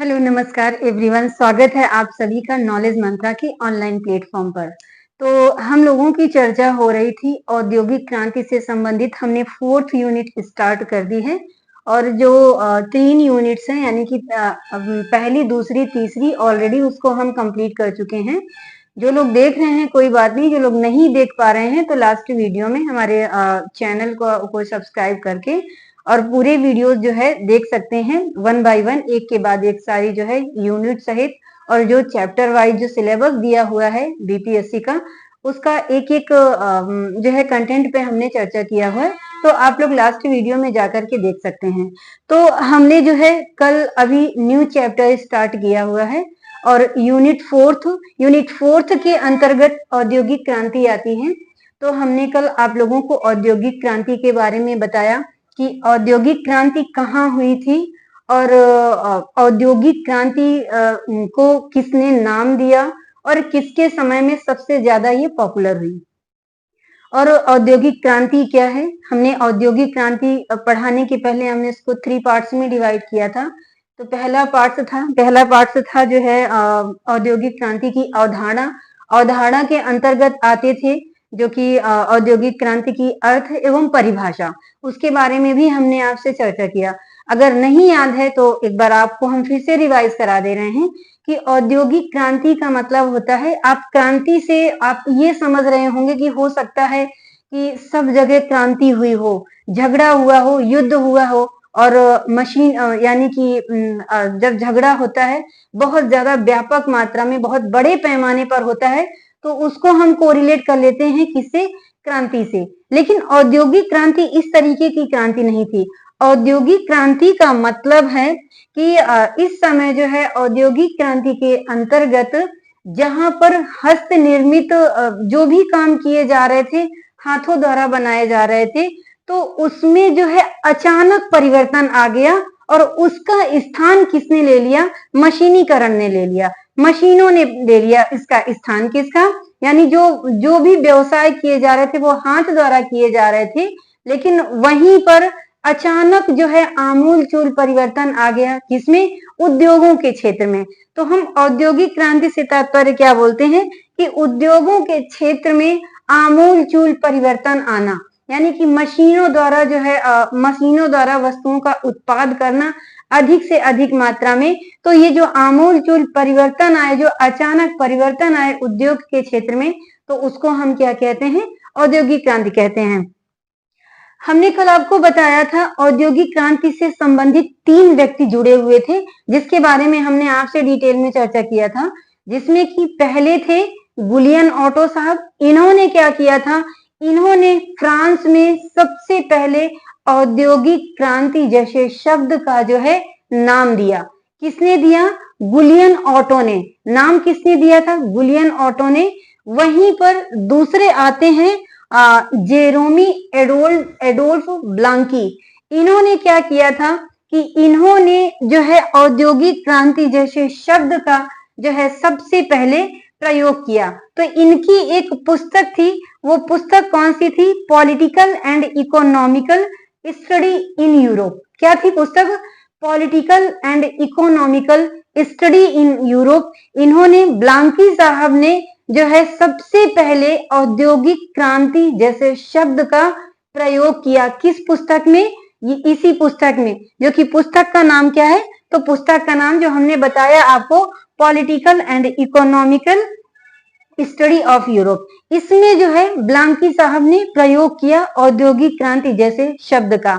Hello नमस्कार everyone, स्वागत है आप सभी का नॉलेज मंत्रा के ऑनलाइन प्लेटफॉर्म पर। तो हम लोगों की चर्चा हो रही थी औद्योगिक क्रांति से संबंधित। हमने 4th यूनिट स्टार्ट कर दी है और जो 3 यूनिट्स हैं यानी कि पहली, दूसरी, तीसरी ऑलरेडी उसको हम कंप्लीट कर चुके हैं। जो लोग देख रहे हैं कोई बात नहीं, जो लोग नहीं देख पा रहे हैं तो लास्ट वीडियो में हमारे चैनल को सब्सक्राइब करके और पूरे वीडियोस जो है देख सकते हैं, वन बाय वन, एक के बाद एक सारी जो है यूनिट सहित और जो चैप्टर वाइज जो सिलेबस दिया हुआ है बीपीएससी का, उसका एक एक जो है कंटेंट पे हमने चर्चा किया हुआ है। तो आप लोग लास्ट वीडियो में जाकर के देख सकते हैं। तो हमने जो है कल अभी न्यू चैप्टर स्टार्ट किया हुआ है और यूनिट फोर्थ के अंतर्गत औद्योगिक क्रांति आती है। तो हमने कल आप लोगों को औद्योगिक क्रांति के बारे में बताया कि औद्योगिक क्रांति कहाँ हुई थी और औद्योगिक क्रांति को किसने नाम दिया और किसके समय में सबसे ज्यादा ये पॉपुलर हुई। और औद्योगिक क्रांति क्या है, हमने औद्योगिक क्रांति पढ़ाने के पहले हमने इसको 3 पार्ट्स में डिवाइड किया था। तो पहला पार्ट था जो है औद्योगिक क्रांति की अवधारणा के अंतर्गत आते थे, जो कि औद्योगिक क्रांति की अर्थ एवं परिभाषा, उसके बारे में भी हमने आपसे चर्चा किया। अगर नहीं याद है तो एक बार आपको हम फिर से रिवाइज करा दे रहे हैं कि औद्योगिक क्रांति का मतलब होता है, आप क्रांति से आप ये समझ रहे होंगे कि हो सकता है कि सब जगह क्रांति हुई हो, झगड़ा हुआ हो, युद्ध हुआ हो और मशीन यानी कि जब झगड़ा होता है बहुत ज्यादा व्यापक मात्रा में, बहुत बड़े पैमाने पर होता है, तो उसको हम कोरिलेट कर लेते हैं किससे? क्रांति से। लेकिन औद्योगिक क्रांति इस तरीके की क्रांति नहीं थी। औद्योगिक क्रांति का मतलब है कि इस समय जो है औद्योगिक क्रांति के अंतर्गत जहां पर हस्त निर्मित जो भी काम किए जा रहे थे, हाथों द्वारा बनाए जा रहे थे, तो उसमें जो है अचानक परिवर्तन आ गया और उसका स्थान किसने ले लिया? मशीनीकरण ने ले लिया, मशीनों ने ले लिया इसका स्थान। किसका? यानी जो भी व्यवसाय किए जा रहे थे वो हाथ द्वारा किए जा रहे थे, लेकिन वहीं पर अचानक जो है आमूल चूल परिवर्तन आ गया। किसमें? उद्योगों के क्षेत्र में। तो हम औद्योगिक क्रांति से तात्पर्य क्या बोलते हैं कि उद्योगों के क्षेत्र में आमूल चूल परिवर्तन आना, यानी कि मशीनों द्वारा जो है मशीनों द्वारा वस्तुओं का उत्पाद करना अधिक से अधिक मात्रा में। तो ये जो आमूल चूल परिवर्तन आए, जो अचानक परिवर्तन आए उद्योग के क्षेत्र में, तो उसको हम क्या कहते हैं? औद्योगिक क्रांति कहते हैं। हमने कल आपको बताया था औद्योगिक क्रांति से संबंधित 3 व्यक्ति जुड़े हुए थे, जिसके बारे में हमने आपसे डिटेल में चर्चा किया था, जिसमें कि पहले थे गुलियन ऑटो साहब। इन्होंने क्या किया था? इन्होंने फ्रांस में सबसे पहले औद्योगिक क्रांति जैसे शब्द का जो है नाम दिया। किसने दिया? गुलियन ऑटो ने। नाम किसने दिया था? गुलियन ऑटो ने। वहीं पर दूसरे आते हैं जेरोमी एडोल्फ ब्लांकी। इन्होंने क्या किया था कि इन्होंने जो है औद्योगिक क्रांति जैसे शब्द का जो है सबसे पहले प्रयोग किया। तो इनकी एक पुस्तक थी, वो पुस्तक कौन सी थी? Political and economical study in Europe. क्या थी पुस्तक? Political and economical study in Europe. इन्होंने, ब्लांकी साहब ने जो है सबसे पहले औद्योगिक क्रांति जैसे शब्द का प्रयोग किया। किस पुस्तक में? इसी पुस्तक में, जो कि पुस्तक का नाम क्या है? तो पुस्तक का नाम जो हमने बताया आपको, political and economical study of Europe. इसमें जो है ब्लांकी साहब ने प्रयोग किया औद्योगिक क्रांति जैसे शब्द का।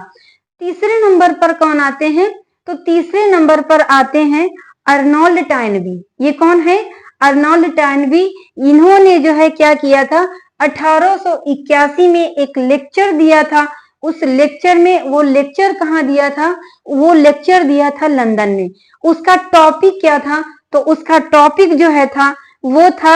तीसरे नंबर पर कौन आते हैं? तो तीसरे नंबर पर आते हैं अर्नोल्ड टॉयनबी। ये कौन है? Arnold Toynbee. इन्होंने जो है क्या किया था? 1881 में एक लेक्चर दिया था। उस लेक्चर में, वो लेक्चर कहाँ दिया था? वो लेक्चर दिया था लंदन में। उसका टॉपिक क्या था? तो उसका टॉपिक जो है था वो था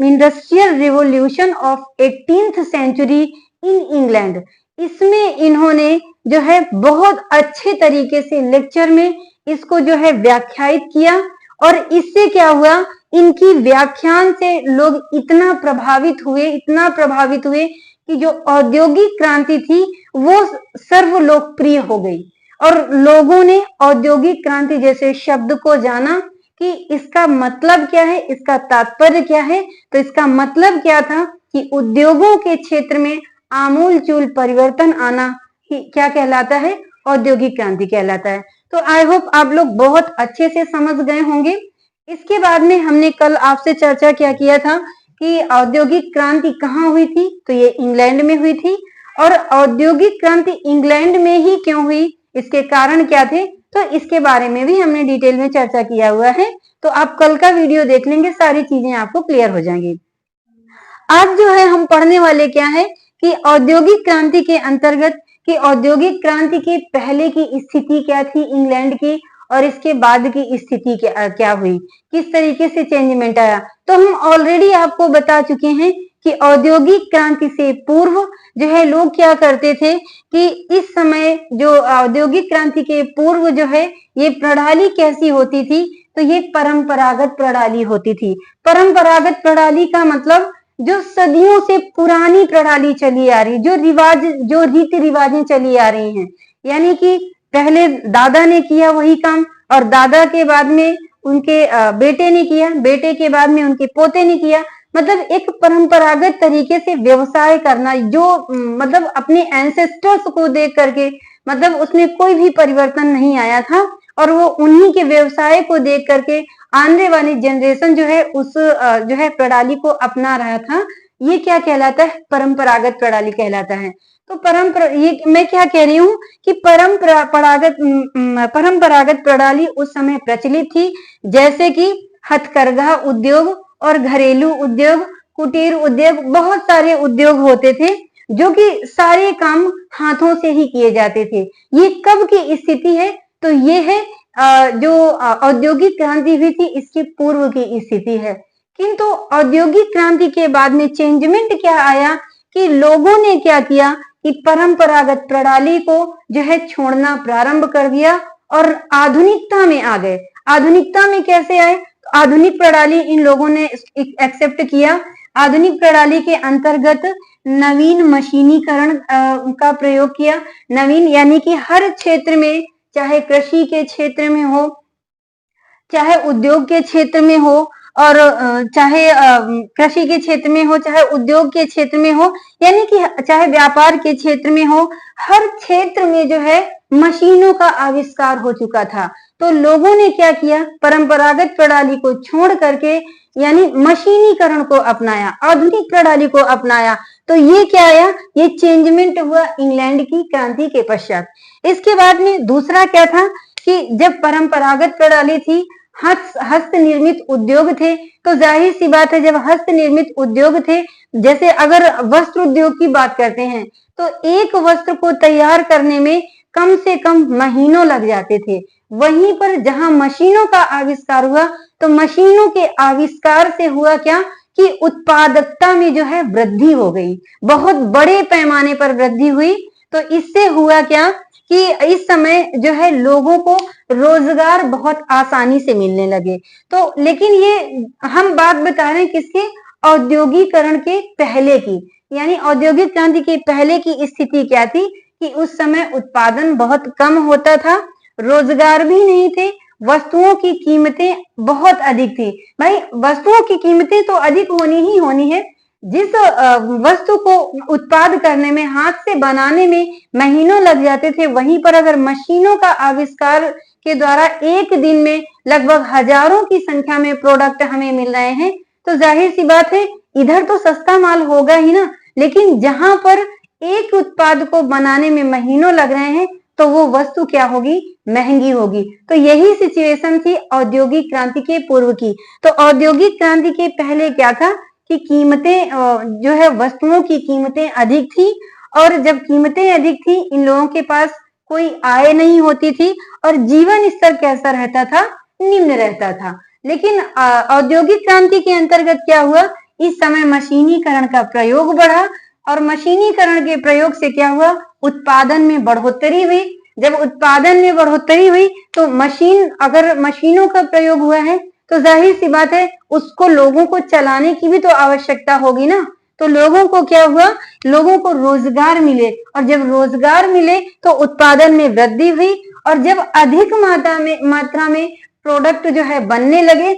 industrial revolution of 18th century in England. इसमें इन्होंने जो है बहुत अच्छे तरीके से लेक्चर में इसको जो है व्याख्यायित किया और इससे क्या हुआ? इनकी व्याख्यान से लोग इतना प्रभावित हुए कि जो औद्योगिक क्रांति थी वो सर्व लोकप्रिय हो गई। और लोगों ने औद्योगिक क्रांति जैसे शब्द को जाना कि इसका मतलब क्या है, इसका तात्पर्य क्या है। तो इसका मतलब क्या था कि उद्योगों के क्षेत्र में आमूलचूल परिवर्तन आना ही क्या कहलाता है, औद्योगिक क्रांति कहलाता है। तो आई होप आप लोग बहुत अच्छे से समझ गए होंगे। इसके बाद में हमने कल आपसे चर्चा क्या किया था कि औद्योगिक क्रांति कहाँ हुई थी, तो ये इंग्लैंड में हुई थी। और औद्योगिक क्रांति इंग्लैंड में ही क्यों हुई, इसके कारण क्या थे, तो इसके बारे में भी हमने डिटेल में चर्चा किया हुआ है। तो आप कल का वीडियो देख लेंगे, सारी चीजें आपको क्लियर हो जाएंगी। आज जो है हम पढ़ने वाले क्या है कि औद्योगिक क्रांति के अंतर्गत कि औद्योगिक क्रांति के पहले की स्थिति क्या थी इंग्लैंड की, और इसके बाद की स्थिति क्या हुई, किस तरीके से चेंजमेंट आया। तो हम ऑलरेडी आपको बता चुके हैं कि औद्योगिक क्रांति से पूर्व जो है लोग क्या करते थे कि इस समय जो औद्योगिक क्रांति के पूर्व जो है ये प्रणाली कैसी होती थी, तो ये परंपरागत प्रणाली होती थी। परंपरागत प्रणाली का मतलब जो सदियों से पुरानी प्रणाली चली आ रही, जो रीति रिवाजें चली आ रही हैं, यानी कि पहले दादा ने किया वही काम और दादा के बाद में उनके बेटे ने किया, बेटे के बाद में उनके पोते ने किया। मतलब एक परंपरागत तरीके से व्यवसाय करना, जो मतलब अपने एंसेस्टर्स को देख करके, मतलब उसमें कोई भी परिवर्तन नहीं आया था और वो उन्हीं के व्यवसाय को देख करके आने वाली जनरेशन जो है उस जो है प्रणाली को अपना रहा था। ये क्या कहलाता है, परंपरागत प्रणाली कहलाता है। तो ये मैं क्या कह रही हूँ कि परंपरागत प्रणाली उस समय प्रचलित थी, जैसे कि हथकरघा उद्योग और घरेलू उद्योग, कुटीर उद्योग, बहुत सारे उद्योग होते थे जो कि सारे काम हाथों से ही किए जाते थे। ये कब की स्थिति है, तो ये है जो औद्योगिक क्रांति हुई थी इसके पूर्व की स्थिति है। किंतु औद्योगिक क्रांति के बाद में चेंजमेंट क्या आया कि लोगों ने क्या किया कि परंपरागत प्रणाली को जो है छोड़ना प्रारंभ कर दिया और आधुनिकता में आ गए। आधुनिकता में कैसे आए, तो आधुनिक प्रणाली इन लोगों ने एक्सेप्ट किया। आधुनिक प्रणाली के अंतर्गत नवीन मशीनीकरण का प्रयोग किया। नवीन यानी कि हर क्षेत्र में, चाहे कृषि के क्षेत्र में हो, चाहे उद्योग के क्षेत्र में हो, और चाहे कृषि के क्षेत्र में हो, चाहे उद्योग के क्षेत्र में हो, यानी कि चाहे व्यापार के क्षेत्र में हो, हर क्षेत्र में जो है मशीनों का आविष्कार हो चुका था। तो लोगों ने क्या किया, परंपरागत प्रणाली को छोड़ करके यानी मशीनीकरण को अपनाया, आधुनिक प्रणाली को अपनाया। तो ये क्या आया, ये चेंजमेंट हुआ इंग्लैंड की क्रांति के पश्चात। इसके बाद में दूसरा क्या था कि जब परंपरागत प्रणाली थी, हस्त निर्मित उद्योग थे, तो जाहिर सी बात है जब हस्त निर्मित उद्योग थे, जैसे अगर वस्त्र उद्योग की बात करते हैं तो एक वस्त्र को तैयार करने में कम से कम महीनों लग जाते थे। वहीं पर जहां मशीनों का आविष्कार हुआ, तो मशीनों के आविष्कार से हुआ क्या कि उत्पादकता में जो है वृद्धि हो गई, बहुत बड़े पैमाने पर वृद्धि हुई। तो इससे हुआ क्या कि इस समय जो है लोगों को रोजगार बहुत आसानी से मिलने लगे। तो लेकिन ये हम बात बता रहे हैं किसके, औद्योगिकरण के पहले की, यानी औद्योगिक क्रांति के पहले की स्थिति क्या थी कि उस समय उत्पादन बहुत कम होता था, रोजगार भी नहीं थे, वस्तुओं की कीमतें बहुत अधिक थी। भाई वस्तुओं की कीमतें तो अधिक होनी ही होनी है, जिस वस्तु को उत्पाद करने में, हाथ से बनाने में महीनों लग जाते थे, वहीं पर अगर मशीनों का आविष्कार के द्वारा एक दिन में लगभग हजारों की संख्या में प्रोडक्ट हमें मिल रहे हैं, तो जाहिर सी बात है इधर तो सस्ता माल होगा ही ना, लेकिन जहां पर एक उत्पाद को बनाने में महीनों लग रहे हैं तो वो वस्तु क्या होगी, महंगी होगी। तो यही सिचुएशन थी औद्योगिक क्रांति के पूर्व की। तो औद्योगिक क्रांति के पहले क्या था कि कीमतें जो है वस्तुओं की कीमतें अधिक थी, और जब कीमतें अधिक थी इन लोगों के पास कोई आय नहीं होती थी और जीवन स्तर कैसा रहता था, निम्न रहता था। लेकिन औद्योगिक क्रांति के अंतर्गत क्या हुआ, इस समय मशीनीकरण का प्रयोग बढ़ा और मशीनीकरण के प्रयोग से क्या हुआ, उत्पादन में बढ़ोतरी हुई। जब उत्पादन में बढ़ोतरी हुई तो अगर मशीनों का प्रयोग हुआ है तो जाहिर सी बात है उसको लोगों को चलाने की भी तो आवश्यकता होगी ना। तो लोगों को क्या हुआ, लोगों को रोजगार मिले, और जब रोजगार मिले तो उत्पादन में वृद्धि हुई और जब अधिक मात्रा में प्रोडक्ट जो है बनने लगे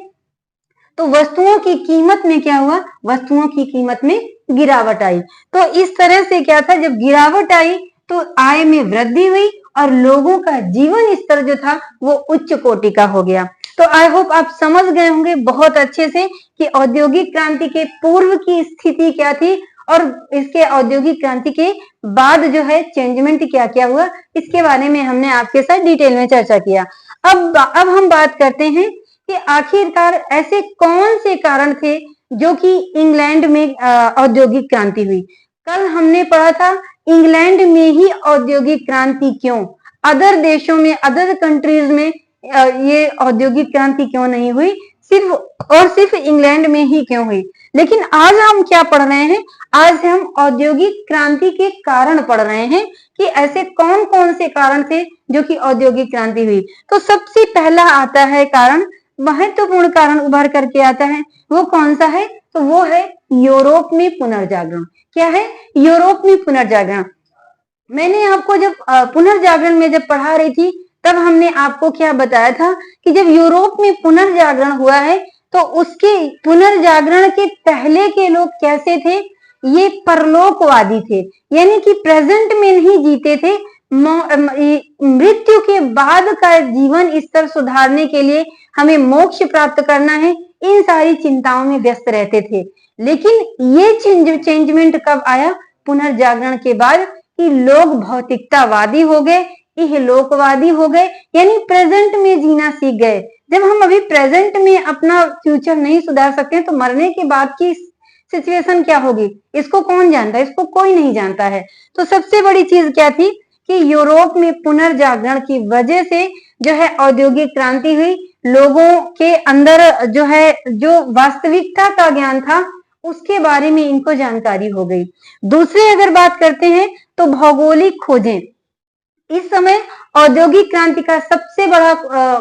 तो वस्तुओं की कीमत में क्या हुआ, वस्तुओं की कीमत में गिरावट आई। तो इस तरह से क्या था, जब गिरावट आई तो आय में वृद्धि हुई और लोगों का जीवन स्तर जो था वो उच्च कोटि का हो गया। तो आई होप आप समझ गए होंगे बहुत अच्छे से कि औद्योगिक क्रांति के पूर्व की स्थिति क्या थी और इसके औद्योगिक क्रांति के बाद जो है चेंजमेंट क्या क्या हुआ, इसके बारे में हमने आपके साथ डिटेल में चर्चा किया। अब हम बात करते हैं कि आखिरकार ऐसे कौन से कारण थे जो कि इंग्लैंड में औद्योगिक क्रांति हुई। कल हमने पढ़ा था इंग्लैंड में ही औद्योगिक क्रांति क्यों, अदर देशों में, अदर कंट्रीज में ये औद्योगिक क्रांति क्यों नहीं हुई, सिर्फ इंग्लैंड में ही क्यों हुई। लेकिन आज हम क्या पढ़ रहे हैं, आज हम औद्योगिक क्रांति के कारण पढ़ रहे हैं कि ऐसे कौन कौन से कारण थे जो कि औद्योगिक क्रांति हुई। तो सबसे पहला आता है कारण, महत्वपूर्ण कारण उभर करके आता है, वो कौन सा है, तो वो है यूरोप में पुनर्जागरण। क्या है, यूरोप में पुनर्जागरण। मैंने आपको जब पुनर्जागरण में जब पढ़ा रही थी तब हमने आपको क्या बताया था कि जब यूरोप में पुनर्जागरण हुआ है तो उसके पुनर्जागरण के पहले के लोग कैसे थे, ये परलोकवादी थे, यानी कि प्रेजेंट में नहीं जीते थे, मृत्यु के बाद का जीवन स्तर सुधारने के लिए हमें मोक्ष प्राप्त करना है, इन सारी चिंताओं में व्यस्त रहते थे। लेकिन ये चेंजमेंट कब आया, पुनर्जागरण के बाद, कि लोग भौतिकतावादी हो गए, इहलोकवादी हो गए, यानी प्रेजेंट में जीना सीख गए। जब हम अभी प्रेजेंट में अपना फ्यूचर नहीं सुधार सकते तो मरने के बाद की सिचुएशन क्या होगी, इसको कौन जानता है, इसको कोई नहीं जानता है। तो सबसे बड़ी चीज क्या थी कि यूरोप में पुनर्जागरण की वजह से जो है औद्योगिक क्रांति हुई, लोगों के अंदर जो है जो वास्तविकता का ज्ञान था उसके बारे में इनको जानकारी हो गई। दूसरे अगर बात करते हैं तो भौगोलिक खोजें। इस समय औद्योगिक क्रांति का सबसे बड़ा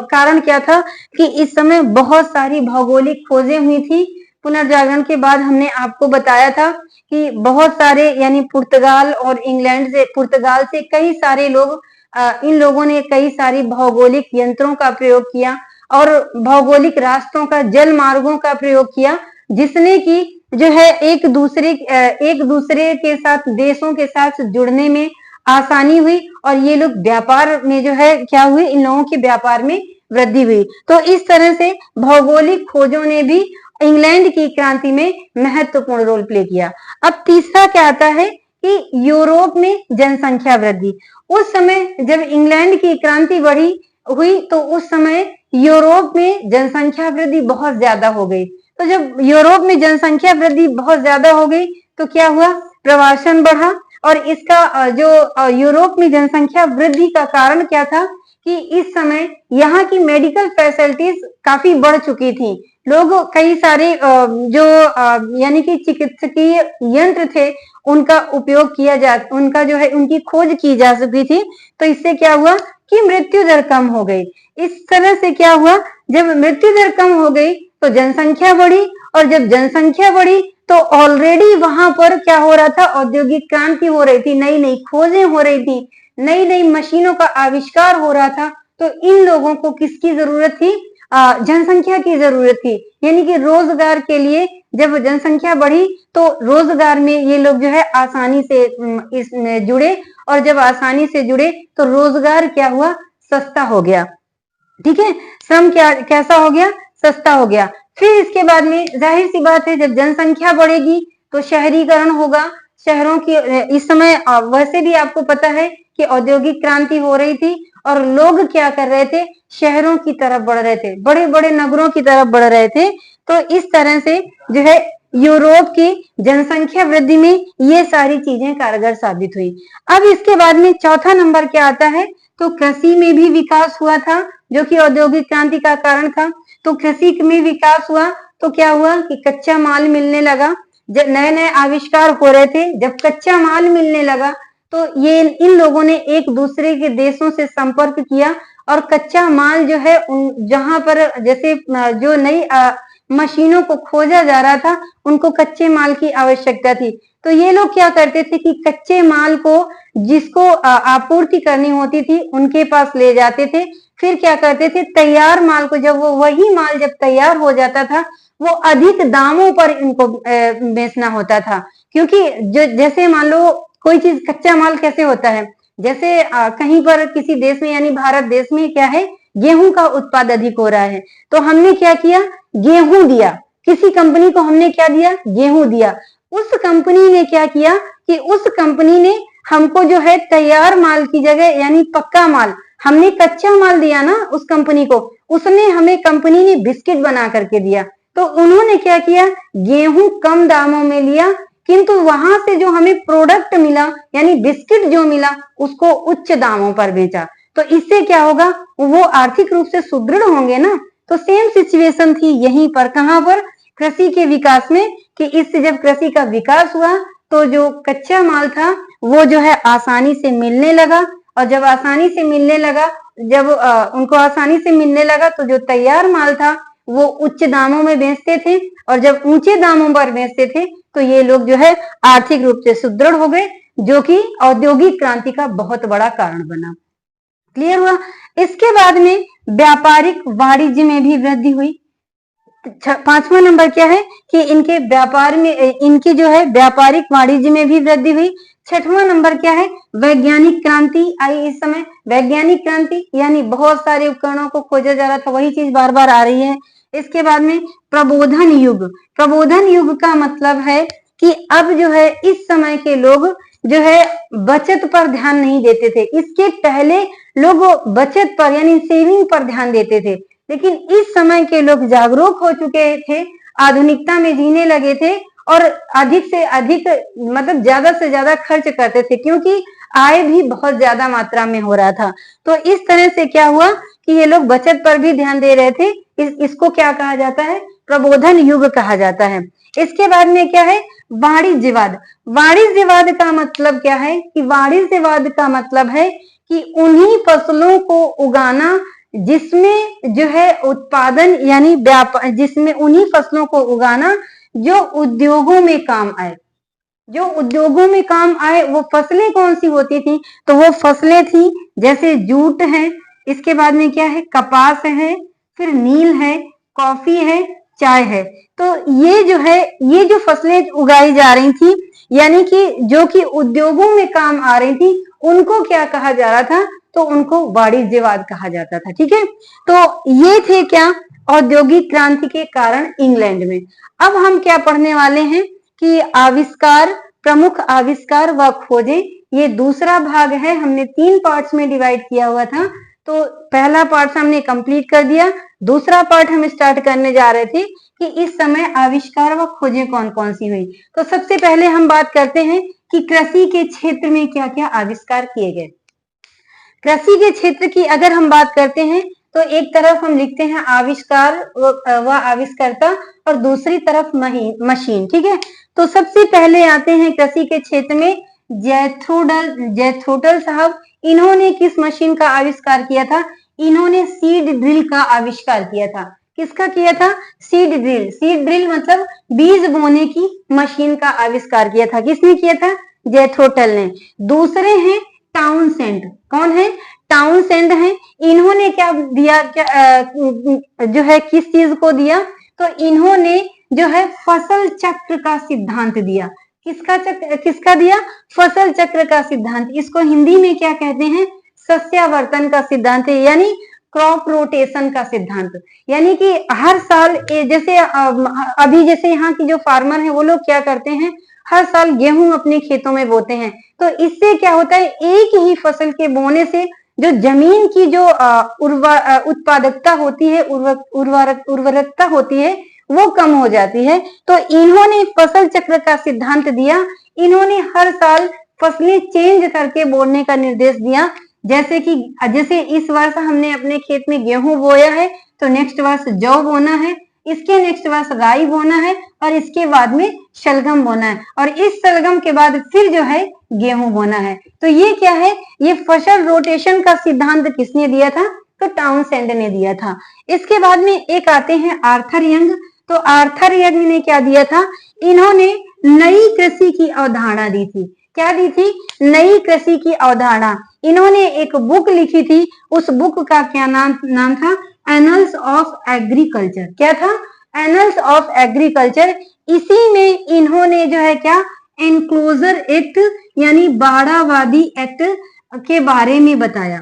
कारण क्या था कि इस समय बहुत सारी भौगोलिक खोजें हुई थी। पुनर्जागरण के बाद हमने आपको बताया था कि बहुत सारे, यानी पुर्तगाल और इंग्लैंड से, पुर्तगाल से कई सारे लोग, इन लोगों ने कई सारी भौगोलिक यंत्रों का प्रयोग किया और भौगोलिक रास्तों का, जल मार्गों का प्रयोग किया, जिसने की जो है एक दूसरे के साथ, देशों के साथ जुड़ने में आसानी हुई और ये लोग व्यापार में जो है क्या हुए, इन लोगों के व्यापार में वृद्धि हुई। तो इस तरह से भौगोलिक खोजों ने भी इंग्लैंड की क्रांति में महत्वपूर्ण रोल प्ले किया। अब तीसरा क्या आता है कि यूरोप में जनसंख्या वृद्धि। उस समय जब इंग्लैंड की क्रांति हुई तो उस समय यूरोप में जनसंख्या वृद्धि बहुत ज्यादा हो गई। तो जब यूरोप में जनसंख्या वृद्धि बहुत ज्यादा हो गई तो क्या हुआ, प्रवासन बढ़ा। और इसका जो यूरोप में जनसंख्या वृद्धि का कारण क्या था कि इस समय यहाँ की मेडिकल फैसिलिटीज काफी बढ़ चुकी थी। लोग कई सारे जो यानी कि चिकित्सकीय यंत्र थे उनका उपयोग उनका जो है उनकी खोज की जा चुकी थी। तो इससे क्या हुआ कि मृत्यु दर कम हो गई। इस तरह से क्या हुआ, जब मृत्यु दर कम हो गई तो जनसंख्या बढ़ी, और जब जनसंख्या बढ़ी तो ऑलरेडी वहां पर क्या हो रहा था, औद्योगिक क्रांति हो रही थी, नई नई खोजें हो रही थी, नई नई मशीनों का आविष्कार हो रहा था। तो इन लोगों को किसकी जरूरत थी, जनसंख्या की जरूरत थी, यानी कि रोजगार के लिए जब जनसंख्या बढ़ी तो रोजगार में ये लोग जो है आसानी से इसमें जुड़े, और जब आसानी से जुड़े तो रोजगार क्या हुआ, सस्ता हो गया। ठीक है, श्रम कैसा हो गया, सस्ता हो गया। फिर इसके बाद में जाहिर सी बात है जब जनसंख्या बढ़ेगी तो शहरीकरण होगा। शहरों की इस समय वैसे भी आपको पता है कि औद्योगिक क्रांति हो रही थी और लोग क्या कर रहे थे, शहरों की तरफ बढ़ रहे थे, बड़े बड़े नगरों की तरफ बढ़ रहे थे। तो इस तरह से जो है यूरोप की जनसंख्या वृद्धि में ये सारी चीजें कारगर साबित हुई। अब इसके बाद में चौथा नंबर क्या आता है, तो कृषि में भी विकास हुआ था जो कि औद्योगिक क्रांति का कारण था। तो कृषि में विकास हुआ तो क्या हुआ कि कच्चा माल मिलने लगा, जब नए नए आविष्कार हो रहे थे, जब कच्चा माल मिलने लगा तो ये इन लोगों ने एक दूसरे के देशों से संपर्क किया और कच्चा माल जो है जहां पर जैसे जो नई मशीनों को खोजा जा रहा था उनको कच्चे माल की आवश्यकता थी। तो ये लोग क्या करते थे कि कच्चे माल को जिसको आपूर्ति करनी होती थी उनके पास ले जाते थे। फिर क्या करते थे, तैयार माल को जब वही माल जब तैयार हो जाता था वो अधिक दामों पर इनको बेचना होता था। क्योंकि जो जैसे मान लो कोई चीज कच्चा माल कैसे होता है, जैसे कहीं पर किसी देश में यानी भारत देश में क्या है, गेहूं का उत्पाद अधिक हो रहा है, तो हमने क्या किया, गेहूं दिया। किसी कंपनी को हमने क्या दिया, गेहूं दिया। उस कंपनी ने क्या किया कि उस कंपनी ने हमको जो है तैयार माल की जगह यानी पक्का माल, हमने कच्चा माल दिया ना उस कंपनी को, उसने हमें कंपनी ने बिस्किट बना करके दिया। तो उन्होंने क्या किया, गेहूं कम दामों में लिया, किंतु वहां से जो हमें प्रोडक्ट मिला यानी बिस्किट जो मिला उसको उच्च दामों पर बेचा। तो इससे क्या होगा, वो आर्थिक रूप से सुदृढ़ होंगे ना। तो सेम सिचुएशन थी यहीं पर, कहां पर, कृषि के विकास में, कि इससे जब कृषि का विकास हुआ तो जो कच्चा माल था वो जो है आसानी से मिलने लगा, और जब आसानी से मिलने लगा, जब उनको आसानी से मिलने लगा तो जो तैयार माल था वो उच्च दामों में बेचते थे, और जब ऊंचे दामों पर बेचते थे तो ये लोग जो है आर्थिक रूप से सुदृढ़ हो गए, जो कि औद्योगिक क्रांति का बहुत बड़ा कारण बना। क्लियर हुआ। इसके बाद में व्यापारिक वाणिज्य में भी वृद्धि हुई। पांचवा नंबर क्या है कि इनके व्यापार में, इनकी जो है व्यापारिक वाणिज्य में भी वृद्धि हुई। छठवां नंबर क्या है, वैज्ञानिक क्रांति आई इस समय। वैज्ञानिक क्रांति यानी बहुत सारे उपकरणों को खोजा जा रहा था, वही चीज बार बार आ रही है। इसके बाद में प्रबोधन युग। प्रबोधन युग का मतलब है कि अब जो है इस समय के लोग जो है बचत पर ध्यान नहीं देते थे। इसके पहले लोग बचत पर यानी सेविंग पर ध्यान देते थे, लेकिन इस समय के लोग जागरूक हो चुके थे, आधुनिकता में जीने लगे थे, और अधिक से अधिक मतलब ज्यादा से ज्यादा खर्च करते थे, क्योंकि आय भी बहुत ज्यादा मात्रा में हो रहा था। तो इस तरह से क्या हुआ कि ये लोग बचत पर भी ध्यान दे रहे थे। इसको क्या कहा जाता है, प्रबोधन युग कहा जाता है। इसके बाद में क्या है, वाणिज्यवाद। वाणिज्यवाद का मतलब क्या है कि वाणिज्यवाद का मतलब है कि उन्हीं फसलों को उगाना जिसमें जो है उत्पादन यानी व्यापार, जिसमें उन्हीं फसलों को उगाना जो उद्योगों में काम आए। जो उद्योगों में काम आए वो फसलें कौन सी होती थी, तो वो फसलें थी जैसे जूट है, इसके बाद में क्या है, कपास है, फिर नील है, कॉफी है, चाय है। तो ये जो है, ये जो फसलें उगाई जा रही थी यानी कि जो कि उद्योगों में काम आ रही थी, उनको क्या कहा जा रहा था, तो उनको वाणिज्यवाद कहा जाता था। ठीक है, तो ये थे क्या, औद्योगिक क्रांति के कारण इंग्लैंड में। अब हम क्या पढ़ने वाले हैं कि आविष्कार, प्रमुख आविष्कार व खोजें, ये दूसरा भाग है। हमने 3 पार्ट्स में डिवाइड किया हुआ था, तो पहला पार्ट हमने कंप्लीट कर दिया। दूसरा पार्ट हम स्टार्ट करने जा रहे थे कि इस समय आविष्कार व खोजें कौन कौन सी हुई। तो सबसे पहले हम बात करते हैं कि कृषि के क्षेत्र में क्या क्या आविष्कार किए गए। कृषि के क्षेत्र की अगर हम बात करते हैं तो एक तरफ हम लिखते हैं आविष्कार व आविष्कर्ता, और दूसरी तरफ मशीन। ठीक है, तो सबसे पहले आते हैं कृषि के क्षेत्र में जैथ्रोडल साहब। इन्होंने किस मशीन का आविष्कार किया था, इन्होंने सीड ड्रिल का आविष्कार किया था। किसका किया था, सीड ड्रिल। सीड ड्रिल मतलब बीज बोने की मशीन का आविष्कार किया था। किसने किया था, जैथ्रोडल ने। दूसरे हैं टाउनसेंड। कौन है, टाउनसेंड है। इन्होंने क्या दिया, जो है किस चीज को दिया, तो इन्होंने जो है फसल चक्र का सिद्धांत दिया। किसका दिया, फसल चक्र का सिद्धांत। इसको हिंदी में क्या कहते हैं, सस्यावर्तन का सिद्धांत, यानी क्रॉप रोटेशन का सिद्धांत। यानी कि हर साल जैसे अभी जैसे यहाँ की जो फार्मर है वो लोग क्या करते हैं, हर साल गेहूं अपने खेतों में बोते हैं। तो इससे क्या होता है, एक ही फसल के बोने से जो जमीन की जो उत्पादकता होती है, उर्वरकता होती है, वो कम हो जाती है। तो इन्होंने फसल चक्र का सिद्धांत दिया। इन्होंने हर साल फसलें चेंज करके बोने का निर्देश दिया। जैसे इस वर्ष हमने अपने खेत में गेहूं बोया है, तो नेक्स्ट वर्ष जौ बोना है, इसके नेक्स्ट वर्ष राई बोना है, और इसके बाद में शलगम बोना है, और इस शलगम के बाद फिर जो है गेहूं बोना है। तो ये क्या है, ये फसल रोटेशन का सिद्धांत किसने दिया था, तो टाउनसेंड ने दिया था। इसके बाद में एक आते हैं आर्थर यंग। तो आर्थर यंग ने क्या दिया था, इन्होंने नई कृषि की अवधारणा दी थी। क्या दी थी? नई कृषि की अवधारणा। इन्होंने एक बुक लिखी थी, उस बुक का क्या नाम था? Annuls of agriculture. क्या था? Annuls of agriculture. इसी में इन्होंने जो है क्या, एनक्लोजर एक्ट यानी बाड़ावादी एक्ट के बारे में बताया।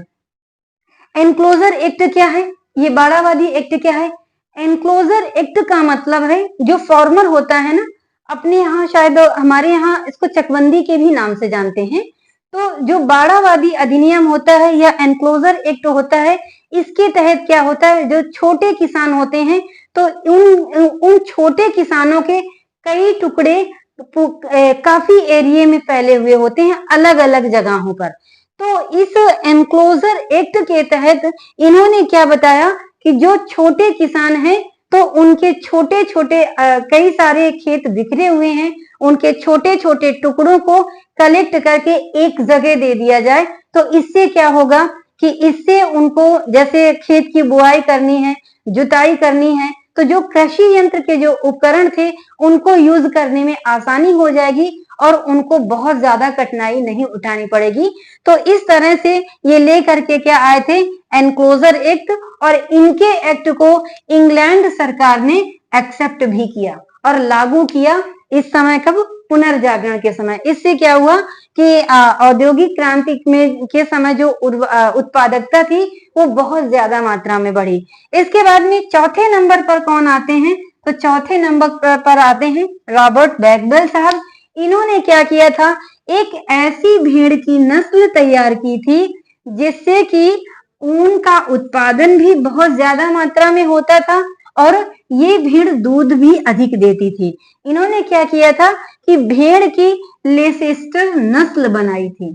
एनक्लोजर एक्ट क्या है? ये बाड़ावादी एक्ट क्या है? एनक्लोजर एक्ट का मतलब है, जो फार्मर होता है ना, अपने यहाँ शायद, हमारे यहाँ इसको चकबंदी के भी नाम से जानते हैं। तो जो बाड़ावादी अधिनियम होता है या एनक्लोजर एक्ट होता है, इसके तहत क्या होता है, जो छोटे किसान होते हैं, तो उन छोटे किसानों के कई टुकड़े काफी एरिया में फैले हुए होते हैं, अलग अलग जगहों पर। तो इस एनक्लोजर एक्ट के तहत इन्होंने क्या बताया कि जो छोटे किसान हैं, तो उनके छोटे छोटे कई सारे खेत बिखरे हुए हैं, उनके छोटे छोटे टुकड़ों को कलेक्ट करके एक जगह दे दिया जाए। तो इससे क्या होगा कि इससे उनको जैसे खेत की बुआई करनी है, जुताई करनी है, तो जो कृषि यंत्र के जो उपकरण थे, उनको यूज करने में आसानी हो जाएगी और उनको बहुत ज्यादा कठिनाई नहीं उठानी पड़ेगी। तो इस तरह से ये लेकर के क्या आए थे? Enclosure act. और इनके एक्ट को इंग्लैंड सरकार ने एक्सेप्ट भी किया और लागू किया। इस समय कब? पुनर्जागरण के समय। इससे क्या हुआ कि औद्योगिक क्रांति में के समय जो उत्पादकता थी, वो बहुत ज्यादा मात्रा में बढ़ी। इसके बाद में चौथे नंबर पर कौन आते हैं? तो चौथे नंबर पर आते हैं रॉबर्ट बैकवेल साहब। इन्होंने क्या किया था? एक ऐसी भेड़ की नस्ल तैयार की थी जिससे कि ऊन का उत्पादन भी बहुत ज्यादा मात्रा में होता था और ये भेड़ दूध भी अधिक देती थी। इन्होंने क्या किया था कि भेड़ की लेसेस्टर नस्ल बनाई थी।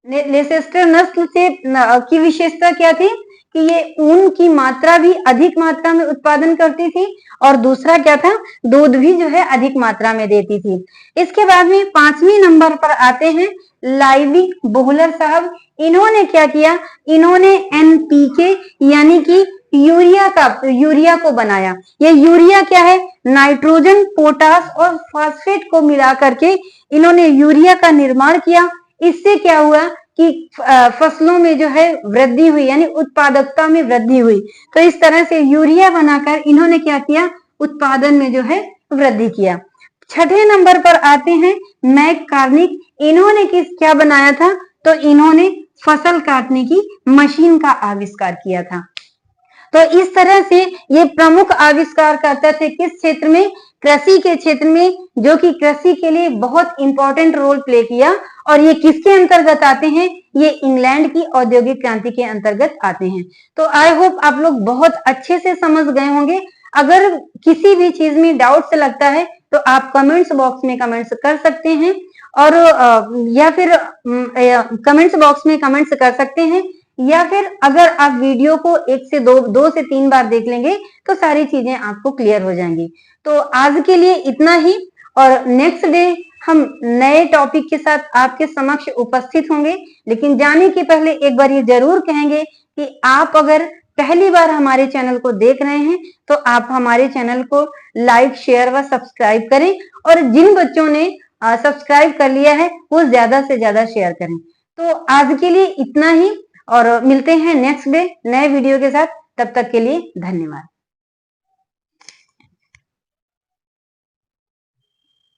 लेसेस्टर नस्ल से की विशेषता क्या थी कि ये ऊन की मात्रा भी अधिक मात्रा में उत्पादन करती थी और दूसरा क्या था, दूध भी जो है अधिक मात्रा में देती थी। इसके बाद में 5वीं नंबर पर आते हैं लाइविंग बोहलर साहब। इन्होंने क्या किया? इन्होंने एनपीके यानी कि यूरिया को बनाया। ये यूरिया क्या है? नाइट्रोजन, पोटास और फास्फेट को मिला करके इन्होंने यूरिया का निर्माण किया। इससे क्या हुआ कि फसलों में जो है वृद्धि हुई, यानी उत्पादकता में वृद्धि हुई। तो इस तरह से यूरिया बनाकर इन्होंने क्या किया? उत्पादन में जो है वृद्धि किया। छठे नंबर पर आते हैं मैककार्निक। इन्होंने क्या बनाया था? तो इन्होंने फसल काटने की मशीन का आविष्कार किया था। तो इस तरह से ये प्रमुख आविष्कार करते थे किस क्षेत्र में? कृषि के क्षेत्र में, जो कि कृषि के लिए बहुत इंपॉर्टेंट रोल प्ले किया। और ये किसके अंतर्गत आते हैं? ये इंग्लैंड की औद्योगिक क्रांति के अंतर्गत आते हैं। तो आई होप आप लोग बहुत अच्छे से समझ गए होंगे। अगर किसी भी चीज में डाउट्स लगता है तो आप कमेंट्स बॉक्स में कमेंट्स कर सकते हैं, और या फिर कमेंट्स बॉक्स में कमेंट्स कर सकते हैं, या फिर अगर आप वीडियो को 1 से 2 से 3 बार देख लेंगे तो सारी चीजें आपको क्लियर हो जाएंगी। तो आज के लिए इतना ही, और नेक्स्ट डे हम नए टॉपिक के साथ आपके समक्ष उपस्थित होंगे। लेकिन जाने के पहले एक बार ये जरूर कहेंगे कि आप अगर पहली बार हमारे चैनल को देख रहे हैं तो आप हमारे चैनल को लाइक, शेयर व सब्सक्राइब करें, और जिन बच्चों ने सब्सक्राइब कर लिया है वो ज्यादा से ज्यादा शेयर करें। तो आज के लिए इतना ही, और मिलते हैं नेक्स्ट डे नए वीडियो के साथ। तब तक के लिए धन्यवाद।